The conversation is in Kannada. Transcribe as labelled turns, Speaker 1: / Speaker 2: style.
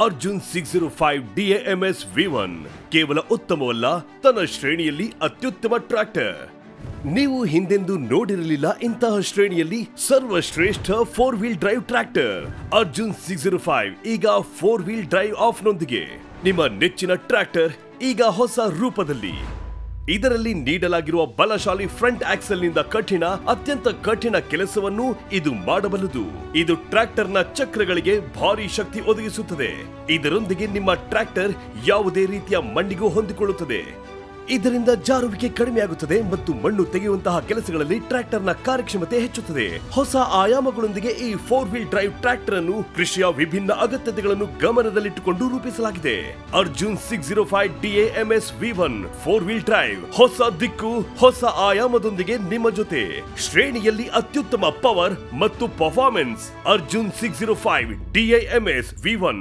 Speaker 1: ಅರ್ಜುನ್ 605 DAMS V1 ಕೇವಲ ಉತ್ತಮವಲ್ಲ, ತನ್ನ ಶ್ರೇಣಿಯಲ್ಲಿ ಅತ್ಯುತ್ತಮ ಟ್ರ್ಯಾಕ್ಟರ್. ನೀವು ಹಿಂದೆಂದೂ ನೋಡಿರಲಿಲ್ಲ ಇಂತಹ ಶ್ರೇಣಿಯಲ್ಲಿ ಸರ್ವಶ್ರೇಷ್ಠ 4 ವೀಲ್ ಡ್ರೈವ್ ಟ್ರ್ಯಾಕ್ಟರ್ ಅರ್ಜುನ್ 605 ಈಗ 4 ವೀಲ್ ಡ್ರೈವ್ ಆಫ್ ನೊಂದಿಗೆ ನಿಮ್ಮ ನೆಚ್ಚಿನ ಟ್ರ್ಯಾಕ್ಟರ್ ಈಗ ಹೊಸ ರೂಪದಲ್ಲಿ. ಇದರಲ್ಲಿ ನೀಡಲಾಗಿರುವ ಬಲಶಾಲಿ ಫ್ರಂಟ್ ಆಕ್ಸೆಲ್ ನಿಂದ ಅತ್ಯಂತ ಕಠಿಣ ಕೆಲಸವನ್ನು ಇದು ಮಾಡಬಲ್ಲದು. ಇದು ಟ್ರ್ಯಾಕ್ಟರ್ನ ಚಕ್ರಗಳಿಗೆ ಭಾರಿ ಶಕ್ತಿ ಒದಗಿಸುತ್ತದೆ. ಇದರೊಂದಿಗೆ ನಿಮ್ಮ ಟ್ರ್ಯಾಕ್ಟರ್ ಯಾವುದೇ ರೀತಿಯ ಮಣ್ಣಿಗೂ ಹೊಂದಿಕೊಳ್ಳುತ್ತದೆ. ಇದರಿಂದ ಜಾರುವಿಕೆ ಕಡಿಮೆಯಾಗುತ್ತದೆ ಮತ್ತು ಮಣ್ಣು ತೆಗೆಯುವಂತಹ ಕೆಲಸಗಳಲ್ಲಿ ಟ್ರ್ಯಾಕ್ಟರ್ನ ಕಾರ್ಯಕ್ಷಮತೆ ಹೆಚ್ಚುತ್ತದೆ. ಹೊಸ ಆಯಾಮಗಳೊಂದಿಗೆ ಈ 4 ವೀಲ್ ಡ್ರೈವ್ ಟ್ರ್ಯಾಕ್ಟರ್ ಅನ್ನು ಕೃಷಿಯ ವಿಭಿನ್ನ ಅಗತ್ಯತೆಗಳನ್ನು ಗಮನದಲ್ಲಿಟ್ಟುಕೊಂಡು ರೂಪಿಸಲಾಗಿದೆ. Arjun 605 DAMS V1 4 wheel drive ಹೊಸ ದಿಕ್ಕು, ಹೊಸ ಆಯಾಮದೊಂದಿಗೆ ನಿಮ್ಮ ಜೊತೆ. ಶ್ರೇಣಿಯಲ್ಲಿ ಅತ್ಯುತ್ತಮ ಪವರ್ ಮತ್ತು ಪರ್ಫಾರ್ಮೆನ್ಸ್. Arjun 605 DAMS V1.